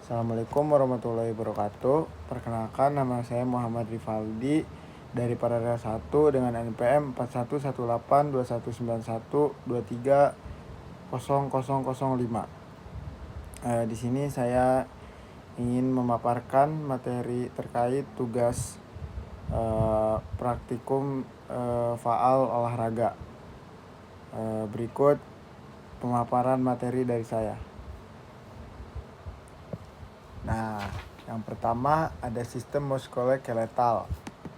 Assalamualaikum warahmatullahi wabarakatuh. Perkenalkan, nama saya Muhammad Rivaldi dari Paralel 1 dengan NPM 41182121230005. Di sini saya ingin memaparkan materi terkait tugas praktikum faal olahraga. Berikut pemaparan materi dari saya. Nah, yang pertama ada sistem muskuloskeletal.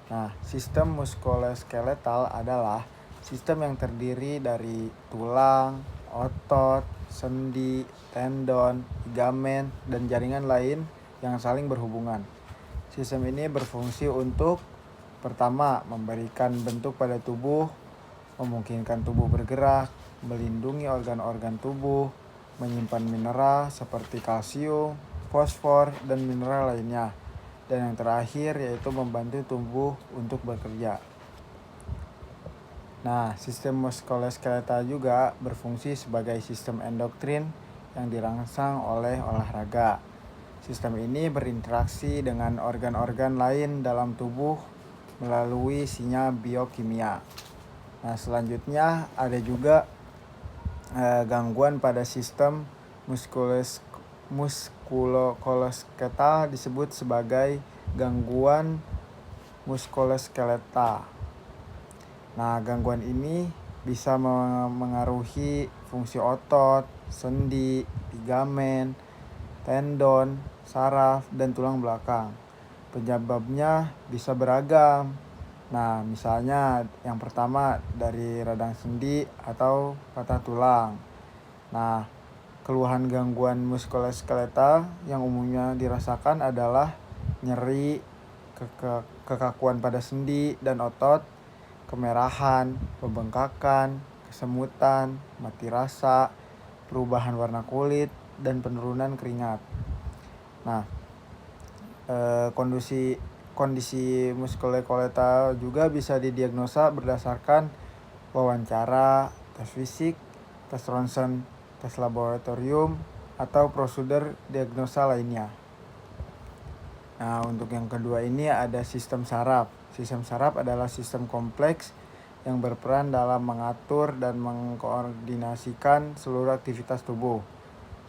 Nah, sistem muskuloskeletal adalah sistem yang terdiri dari tulang, otot, sendi, tendon, ligamen, dan jaringan lain yang saling berhubungan. Sistem ini berfungsi untuk pertama, memberikan bentuk pada tubuh, memungkinkan tubuh bergerak, melindungi organ-organ tubuh, menyimpan mineral seperti kalsium, fosfor, dan mineral lainnya. Dan yang terakhir yaitu membantu tubuh untuk bekerja. Nah, sistem muskuloskeletal juga berfungsi sebagai sistem endokrin yang dirangsang oleh olahraga. Sistem ini berinteraksi dengan organ-organ lain dalam tubuh melalui sinyal biokimia. Nah, selanjutnya ada juga gangguan pada sistem muskuloskeletal disebut sebagai gangguan muskuloskeletal. Nah, gangguan ini bisa mengaruhi fungsi otot, sendi, ligamen, tendon, saraf, dan tulang belakang. Penyebabnya bisa beragam. Nah, misalnya yang pertama dari radang sendi atau patah tulang. Nah, keluhan gangguan muskuloskeletal yang umumnya dirasakan adalah nyeri, kekakuan pada sendi dan otot, kemerahan, pembengkakan, kesemutan, mati rasa, perubahan warna kulit, dan penurunan keringat. Nah, kondisi muskuloskeletal juga bisa didiagnosa berdasarkan wawancara, tes fisik, tes ronsen, tes laboratorium, atau prosedur diagnosa lainnya. Nah, untuk yang kedua ini ada sistem saraf. Sistem saraf adalah sistem kompleks yang berperan dalam mengatur dan mengkoordinasikan seluruh aktivitas tubuh.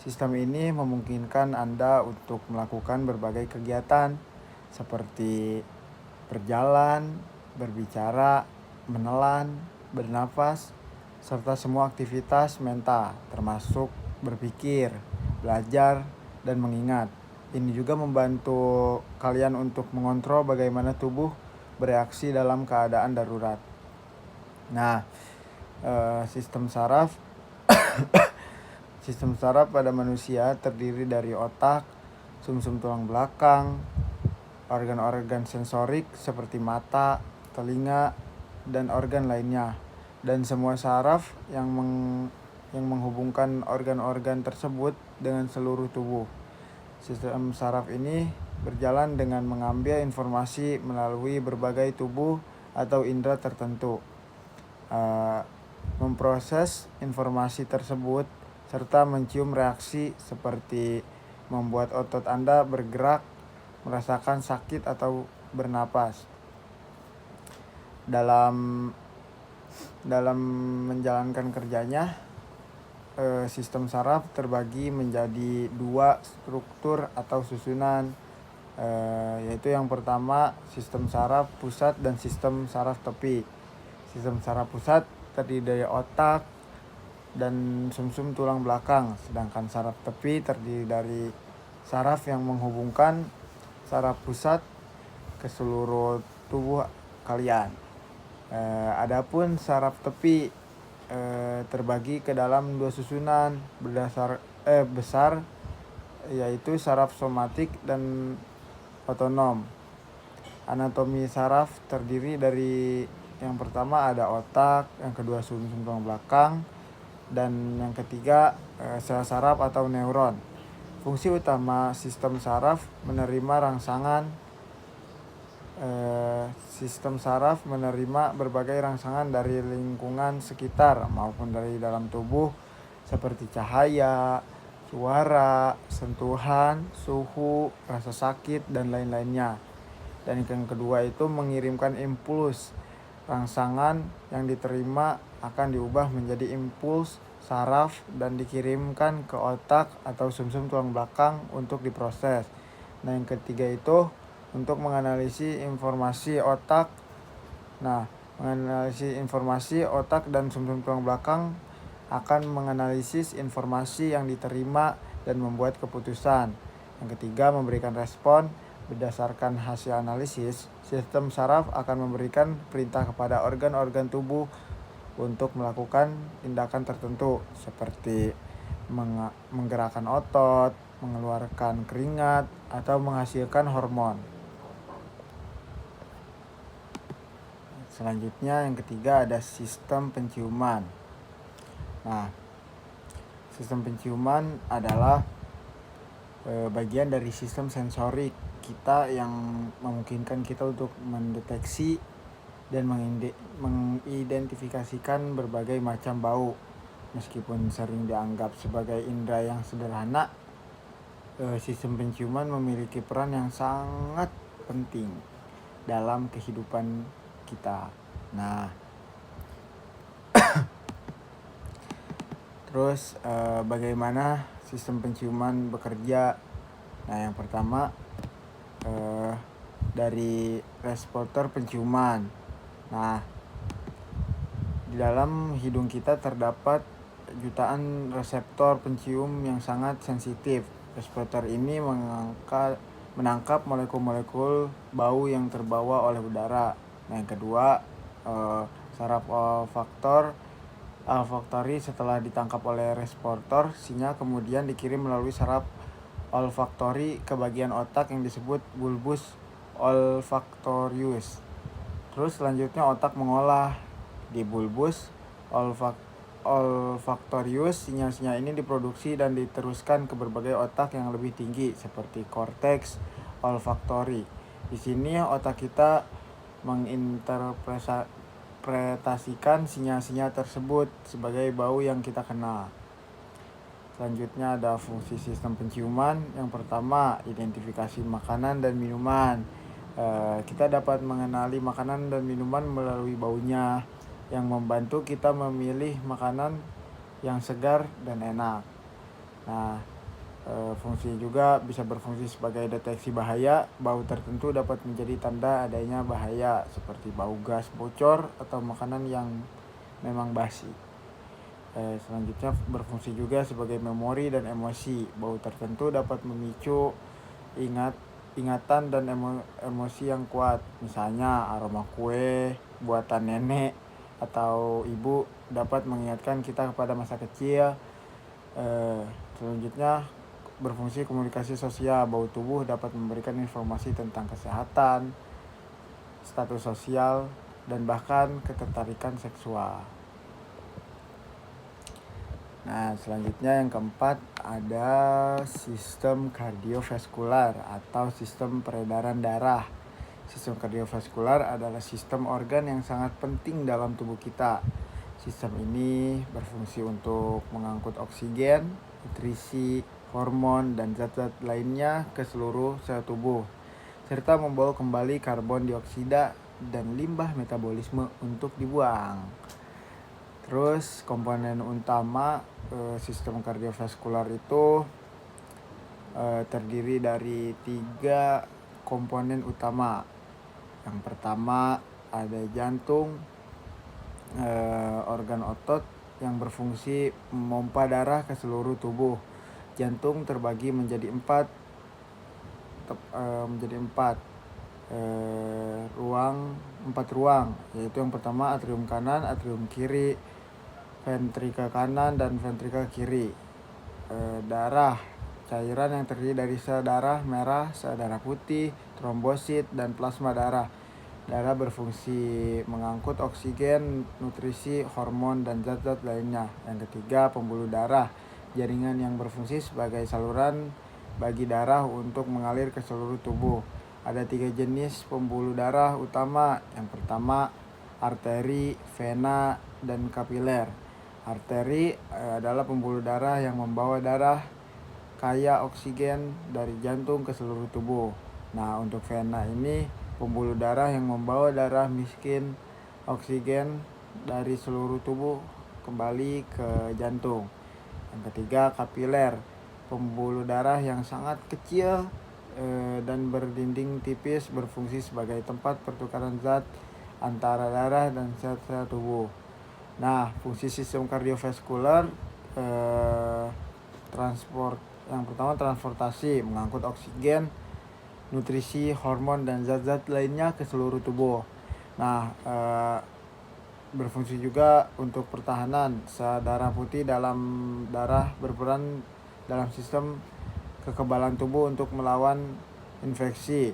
Sistem ini memungkinkan Anda untuk melakukan berbagai kegiatan seperti berjalan, berbicara, menelan, bernafas, serta semua aktivitas mental termasuk berpikir, belajar, dan mengingat. Ini juga membantu kalian untuk mengontrol bagaimana tubuh bereaksi dalam keadaan darurat. Nah, sistem saraf Sistem saraf pada manusia terdiri dari otak, sumsum tulang belakang, organ-organ sensorik seperti mata, telinga, dan organ lainnya. Dan semua saraf yang menghubungkan organ-organ tersebut dengan seluruh tubuh. Sistem saraf ini berjalan dengan mengambil informasi melalui berbagai tubuh atau indera tertentu. Memproses informasi tersebut serta mencium reaksi seperti membuat otot Anda bergerak, merasakan sakit atau bernapas. Dalam menjalankan kerjanya, sistem saraf terbagi menjadi dua struktur atau susunan, yaitu yang pertama sistem saraf pusat dan sistem saraf tepi. Sistem saraf pusat terdiri dari otak dan sumsum tulang belakang, sedangkan saraf tepi terdiri dari saraf yang menghubungkan saraf pusat ke seluruh tubuh kalian. Adapun saraf tepi terbagi ke dalam dua susunan besar, yaitu saraf somatik dan otonom. Anatomi saraf terdiri dari yang pertama ada otak, yang kedua sumsum tulang belakang, dan yang ketiga sel saraf atau neuron. Fungsi utama sistem saraf menerima rangsangan. Sistem saraf menerima berbagai rangsangan dari lingkungan sekitar maupun dari dalam tubuh seperti cahaya, suara, sentuhan, suhu, rasa sakit, dan lain-lainnya. Dan yang kedua itu mengirimkan impuls. Rangsangan yang diterima akan diubah menjadi impuls saraf dan dikirimkan ke otak atau sumsum tulang belakang untuk diproses. Nah, yang ketiga itu untuk menganalisis informasi otak. Nah, menganalisis informasi otak dan sumsum tulang belakang akan menganalisis informasi yang diterima dan membuat keputusan. Yang ketiga, memberikan respon. Berdasarkan hasil analisis, sistem saraf akan memberikan perintah kepada organ-organ tubuh untuk melakukan tindakan tertentu seperti menggerakkan otot, mengeluarkan keringat, atau menghasilkan hormon. Selanjutnya yang ketiga ada sistem penciuman. Nah, sistem penciuman adalah bagian dari sistem sensorik kita yang memungkinkan kita untuk mendeteksi dan mengidentifikasikan berbagai macam bau. Meskipun sering dianggap sebagai indera yang sederhana, sistem penciuman memiliki peran yang sangat penting dalam kehidupan kita. Nah, terus bagaimana sistem penciuman bekerja? Nah, yang pertama dari reseptor penciuman. Nah, di dalam hidung kita terdapat jutaan reseptor pencium yang sangat sensitif. Reseptor ini menangkap molekul-molekul bau yang terbawa oleh udara. Nah, yang kedua, saraf olfaktori setelah ditangkap oleh reseptor, sinyal kemudian dikirim melalui saraf olfaktori ke bagian otak yang disebut bulbus olfaktorius. Terus selanjutnya otak mengolah di bulbus olfaktorius. Sinyal-sinyal ini diproduksi dan diteruskan ke berbagai otak yang lebih tinggi seperti korteks olfaktori. Di sini otak kita menginterpretasikan sinyal-sinyal tersebut sebagai bau yang kita kenal. Selanjutnya ada fungsi sistem penciuman. Yang pertama, identifikasi makanan dan minuman. Kita dapat mengenali makanan dan minuman melalui baunya, yang membantu kita memilih makanan yang segar dan enak. Nah, fungsi juga bisa berfungsi sebagai deteksi bahaya. Bau tertentu dapat menjadi tanda adanya bahaya seperti bau gas bocor atau makanan yang memang basi. Selanjutnya berfungsi juga sebagai memori dan emosi. Bau tertentu dapat memicu ingatan dan emosi yang kuat. Misalnya aroma kue buatan nenek atau ibu dapat mengingatkan kita kepada masa kecil. Selanjutnya berfungsi komunikasi sosial. Bau tubuh dapat memberikan informasi tentang kesehatan, status sosial, dan bahkan ketertarikan seksual. Nah, selanjutnya yang keempat ada sistem kardiovaskular atau sistem peredaran darah. Sistem kardiovaskular adalah sistem organ yang sangat penting dalam tubuh kita. Sistem ini berfungsi untuk mengangkut oksigen, nutrisi, hormon, dan zat-zat lainnya ke seluruh sel tubuh, serta membawa kembali karbon dioksida dan limbah metabolisme untuk dibuang. Terus komponen utama sistem kardiovaskular itu terdiri dari 3 komponen utama. Yang pertama ada jantung, organ otot yang berfungsi memompa darah ke seluruh tubuh. Jantung terbagi menjadi 4 ruang, yaitu yang pertama atrium kanan, atrium kiri, ventrikel kanan, dan ventrikel kiri. Darah, cairan yang terdiri dari sel darah merah, sel darah putih, trombosit, dan plasma darah. Darah berfungsi mengangkut oksigen, nutrisi, hormon, dan zat-zat lainnya. Yang ketiga, pembuluh darah, jaringan yang berfungsi sebagai saluran bagi darah untuk mengalir ke seluruh tubuh. Ada 3 jenis pembuluh darah utama. Yang pertama, arteri, vena, dan kapiler. Arteri adalah pembuluh darah yang membawa darah kaya oksigen dari jantung ke seluruh tubuh. Nah, untuk vena ini pembuluh darah yang membawa darah miskin oksigen dari seluruh tubuh kembali ke jantung. Yang ketiga, kapiler, pembuluh darah yang sangat kecil dan berdinding tipis, berfungsi sebagai tempat pertukaran zat antara darah dan sel-sel tubuh. Nah, fungsi sistem kardiovaskular, yang pertama transportasi, mengangkut oksigen, nutrisi, hormon, dan zat-zat lainnya ke seluruh tubuh. Nah, berfungsi juga untuk pertahanan. Sel darah putih dalam darah berperan dalam sistem kekebalan tubuh untuk melawan infeksi.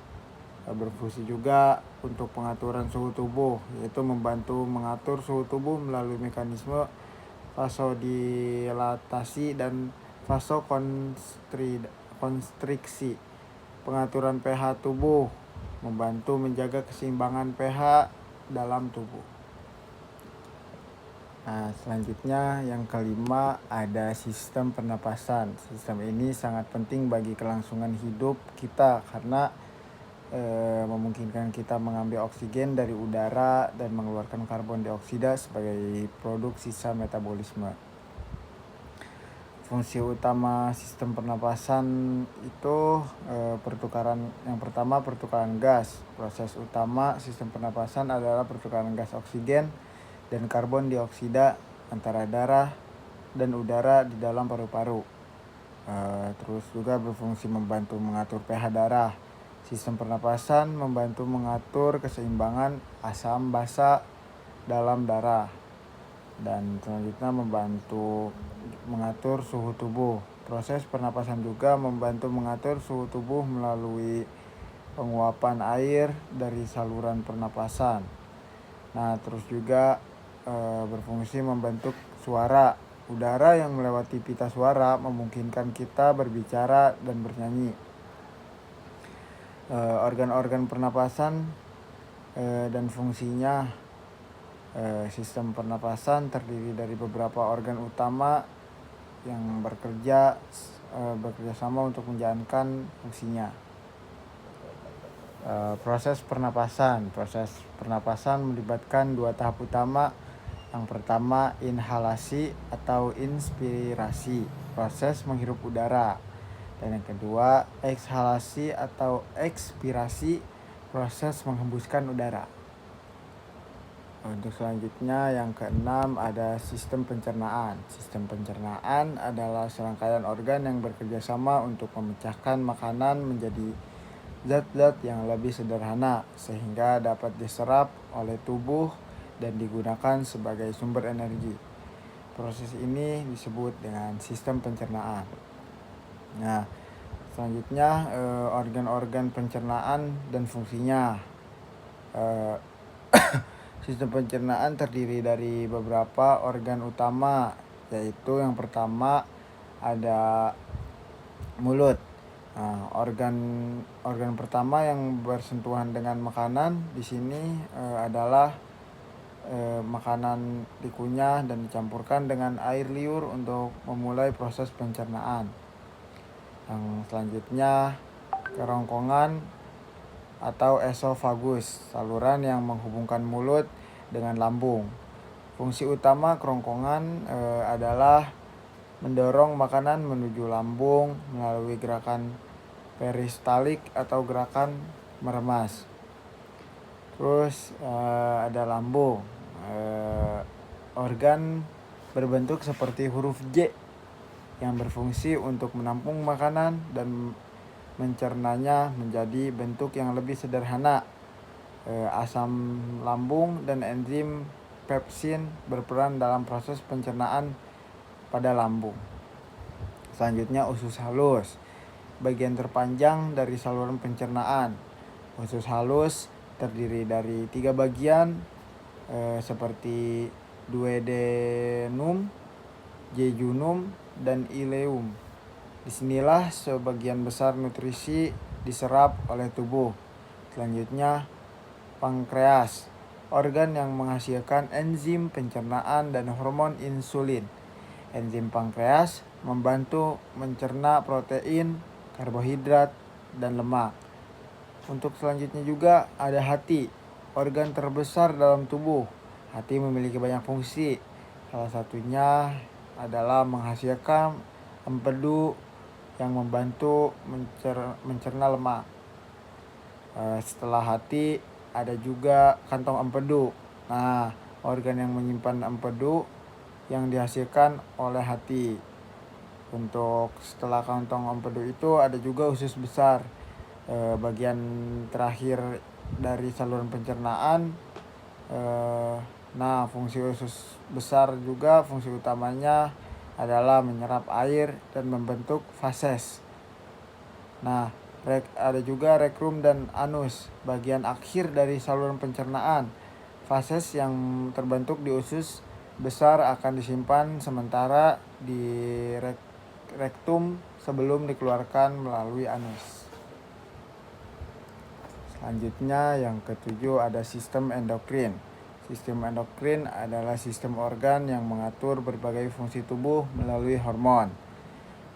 Berfungsi juga untuk pengaturan suhu tubuh, yaitu membantu mengatur suhu tubuh melalui mekanisme vasodilatasi dan vasokonstriksi. Pengaturan pH tubuh, membantu menjaga keseimbangan pH dalam tubuh. Nah, selanjutnya yang kelima ada sistem pernapasan. Sistem ini sangat penting bagi kelangsungan hidup kita karena memungkinkan kita mengambil oksigen dari udara dan mengeluarkan karbon dioksida sebagai produk sisa metabolisme. Fungsi utama sistem pernapasan itu yang pertama pertukaran gas. Proses utama sistem pernapasan adalah pertukaran gas oksigen dan karbon dioksida antara darah dan udara di dalam paru-paru. Terus juga berfungsi membantu mengatur pH darah. Sistem pernapasan membantu mengatur keseimbangan asam basa dalam darah. Dan selanjutnya membantu mengatur suhu tubuh. Proses pernapasan juga membantu mengatur suhu tubuh melalui penguapan air dari saluran pernapasan. Nah, terus juga berfungsi membentuk suara. Udara yang melewati pita suara memungkinkan kita berbicara dan bernyanyi. Organ-organ pernapasan dan fungsinya. Sistem pernapasan terdiri dari beberapa organ utama yang bekerja sama untuk menjalankan fungsinya. Proses pernapasan melibatkan dua tahap utama. Yang pertama, inhalasi atau inspirasi, proses menghirup udara. Dan yang kedua, ekshalasi atau ekspirasi, proses menghembuskan udara. Untuk selanjutnya yang keenam ada sistem pencernaan. Sistem pencernaan adalah serangkaian organ yang bekerja sama untuk memecahkan makanan menjadi zat-zat yang lebih sederhana sehingga dapat diserap oleh tubuh dan digunakan sebagai sumber energi. Proses ini disebut dengan sistem pencernaan. Nah, selanjutnya organ-organ pencernaan dan fungsinya. Sistem pencernaan terdiri dari beberapa organ utama, yaitu yang pertama ada mulut. Nah, organ pertama yang bersentuhan dengan makanan di sini adalah makanan dikunyah dan dicampurkan dengan air liur untuk memulai proses pencernaan. Yang selanjutnya kerongkongan atau esofagus, saluran yang menghubungkan mulut dengan lambung. Fungsi utama kerongkongan adalah mendorong makanan menuju lambung melalui gerakan peristalik atau gerakan meremas. Terus ada lambung, organ berbentuk seperti huruf J yang berfungsi untuk menampung makanan dan mencernanya menjadi bentuk yang lebih sederhana. Asam lambung dan enzim pepsin berperan dalam proses pencernaan pada lambung. Selanjutnya usus halus, bagian terpanjang dari saluran pencernaan. Usus halus terdiri dari 3 bagian seperti duodenum, jejunum, dan ileum. Disinilah sebagian besar nutrisi diserap oleh tubuh. Selanjutnya pankreas, organ yang menghasilkan enzim pencernaan dan hormon insulin. Enzim pankreas membantu mencerna protein, karbohidrat, dan lemak. Untuk selanjutnya juga ada hati, organ terbesar dalam tubuh. Hati memiliki banyak fungsi. Salah satunya adalah menghasilkan empedu yang membantu mencerna lemak. Setelah hati ada juga kantong empedu. Nah, organ yang menyimpan empedu yang dihasilkan oleh hati. Untuk setelah kantong empedu itu ada juga usus besar. Bagian terakhir dari saluran pencernaan. Nah, fungsi usus besar juga fungsi utamanya adalah menyerap air dan membentuk fases. Nah, ada juga rekrum dan anus, bagian akhir dari saluran pencernaan. Fases yang terbentuk di usus besar akan disimpan sementara di rektum sebelum dikeluarkan melalui anus. Selanjutnya yang ketujuh ada sistem endokrin. Sistem endokrin adalah sistem organ yang mengatur berbagai fungsi tubuh melalui hormon.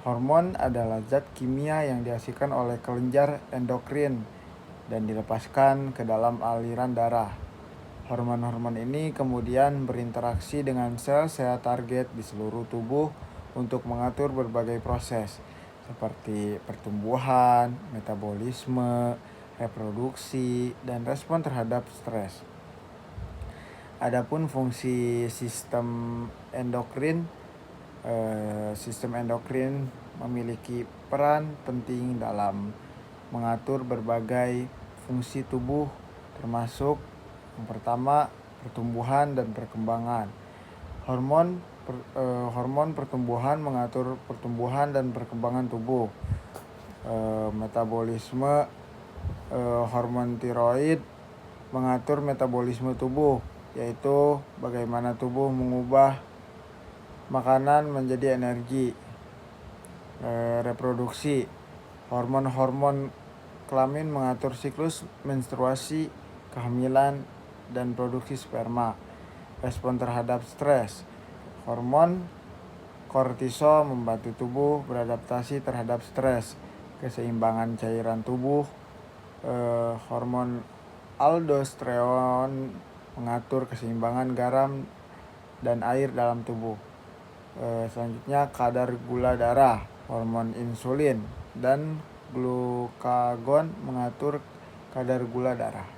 Hormon adalah zat kimia yang dihasilkan oleh kelenjar endokrin dan dilepaskan ke dalam aliran darah. Hormon-hormon ini kemudian berinteraksi dengan sel-sel target di seluruh tubuh untuk mengatur berbagai proses seperti pertumbuhan, metabolisme, reproduksi, dan respon terhadap stres. Adapun fungsi sistem endokrin memiliki peran penting dalam mengatur berbagai fungsi tubuh, termasuk yang pertama pertumbuhan dan perkembangan. Hormon pertumbuhan mengatur pertumbuhan dan perkembangan tubuh. Metabolisme hormon tiroid mengatur metabolisme tubuh, yaitu bagaimana tubuh mengubah makanan menjadi energi. Reproduksi, hormon kelamin mengatur siklus menstruasi, kehamilan, dan produksi sperma. Respon terhadap stres, hormon kortisol membantu tubuh beradaptasi terhadap stres. Keseimbangan cairan tubuh, hormon aldosteron mengatur keseimbangan garam dan air dalam tubuh. Selanjutnya kadar gula darah, hormon insulin dan glukagon mengatur kadar gula darah.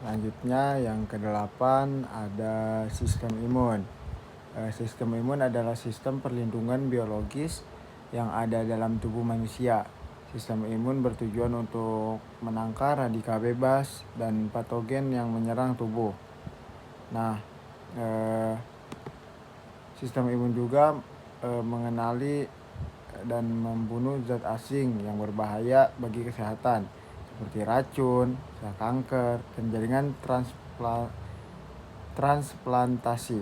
Selanjutnya yang kedelapan ada sistem imun. Sistem imun adalah sistem perlindungan biologis yang ada dalam tubuh manusia. Sistem imun bertujuan untuk menangkal radikal bebas dan patogen yang menyerang tubuh. Nah, sistem imun juga mengenali dan membunuh zat asing yang berbahaya bagi kesehatan seperti racun, sel kanker, dan jaringan transplantasi.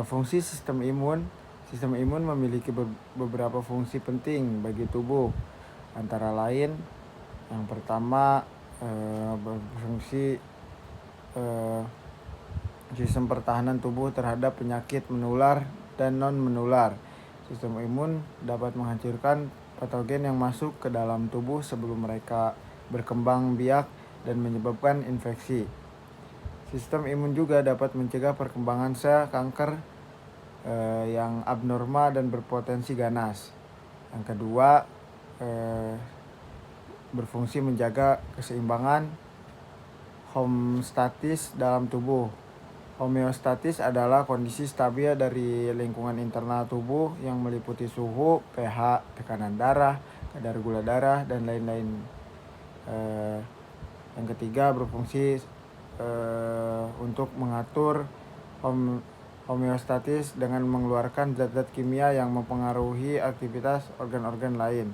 Fungsi sistem imun memiliki beberapa fungsi penting bagi tubuh, antara lain yang pertama berfungsi sistem pertahanan tubuh terhadap penyakit menular dan non-menular. Sistem imun dapat menghancurkan patogen yang masuk ke dalam tubuh sebelum mereka berkembang biak dan menyebabkan infeksi. Sistem imun juga dapat mencegah perkembangan sel kanker yang abnormal dan berpotensi ganas. Yang kedua, berfungsi menjaga keseimbangan homeostatis dalam tubuh. Homeostatis adalah kondisi stabil dari lingkungan internal tubuh yang meliputi suhu, pH, tekanan darah, kadar gula darah, dan lain-lain. Yang ketiga berfungsi untuk mengatur homeostatis dengan mengeluarkan zat-zat kimia yang mempengaruhi aktivitas organ-organ lain.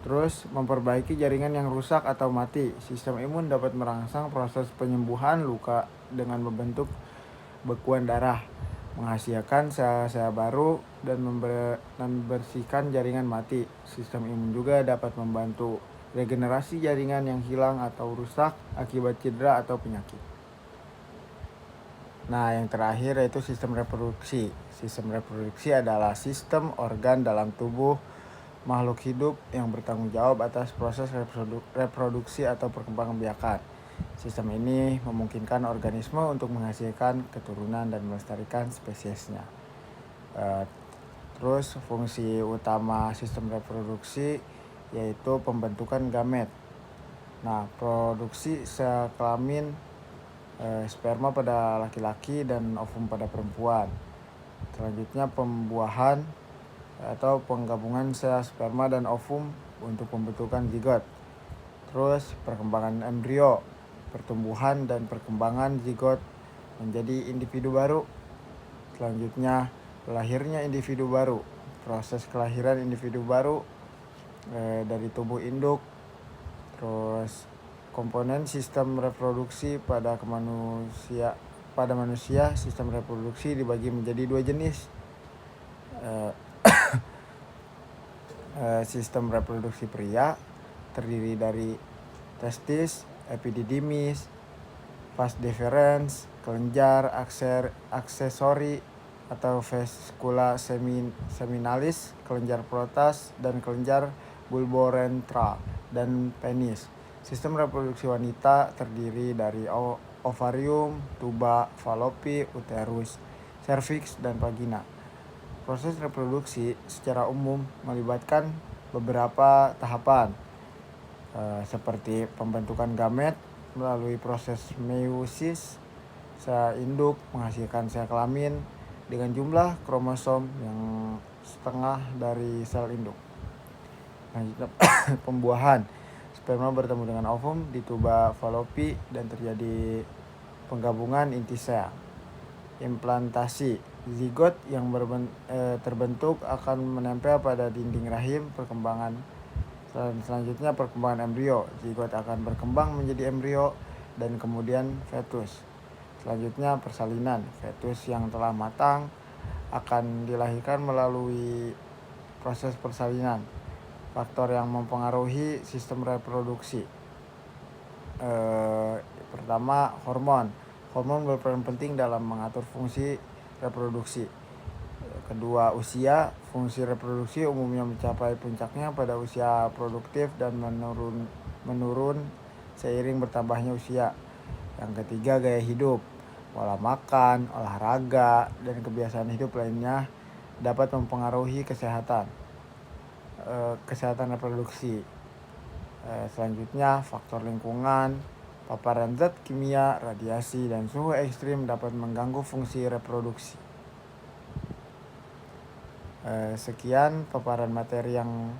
Terus memperbaiki jaringan yang rusak atau mati. Sistem imun dapat merangsang proses penyembuhan luka dengan membentuk bekuan darah, menghasilkan sel-sel baru, dan membersihkan jaringan mati. Sistem imun juga dapat membantu regenerasi jaringan yang hilang atau rusak akibat cedera atau penyakit. Nah, yang terakhir yaitu sistem reproduksi. Sistem reproduksi adalah sistem organ dalam tubuh makhluk hidup yang bertanggung jawab atas proses reproduksi atau perkembangbiakan. Sistem ini memungkinkan organisme untuk menghasilkan keturunan dan melestarikan spesiesnya. Terus fungsi utama sistem reproduksi yaitu pembentukan gamet. Nah, produksi sel kelamin, sperma pada laki-laki dan ovum pada perempuan. Selanjutnya pembuahan atau penggabungan sel sperma dan ovum untuk pembentukan zigot. Terus perkembangan embrio, pertumbuhan dan perkembangan zigot menjadi individu baru. Selanjutnya lahirnya individu baru, proses kelahiran individu baru dari tubuh induk. Terus komponen sistem reproduksi pada manusia sistem reproduksi dibagi menjadi dua jenis. Sistem reproduksi pria terdiri dari testis, epididymis, vas deferens, kelenjar aksesori atau vesicula seminalis, kelenjar protas, dan kelenjar bulboretral dan penis. Sistem reproduksi wanita terdiri dari ovarium, tuba, falopi, uterus, serviks, dan vagina. Proses reproduksi secara umum melibatkan beberapa tahapan, seperti pembentukan gamet melalui proses meiosis. Sel induk menghasilkan sel kelamin dengan jumlah kromosom yang setengah dari sel induk. Lanjutnya pembuahan. Sperma bertemu dengan ovum di tuba falopi dan terjadi penggabungan inti sel. Implantasi. Zigot yang terbentuk akan menempel pada dinding rahim. Selanjutnya perkembangan embrio. Zigot akan berkembang menjadi embrio dan kemudian fetus. Selanjutnya persalinan. Fetus yang telah matang akan dilahirkan melalui proses persalinan. Faktor yang mempengaruhi sistem reproduksi. Pertama, hormon. Hormon berperan penting dalam mengatur fungsi reproduksi. Kedua, usia. Fungsi reproduksi umumnya mencapai puncaknya pada usia produktif dan menurun seiring bertambahnya usia. Yang ketiga, gaya hidup. Pola makan, olahraga, dan kebiasaan hidup lainnya dapat mempengaruhi kesehatan reproduksi. Selanjutnya, faktor lingkungan. Paparan zat kimia, radiasi, dan suhu ekstrim dapat mengganggu fungsi reproduksi. Sekian paparan materi yang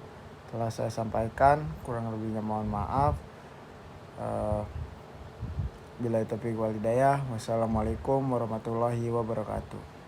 telah saya sampaikan, kurang lebihnya mohon maaf. Billahi taufiq wal hidayah. Wassalamualaikum warahmatullahi wabarakatuh.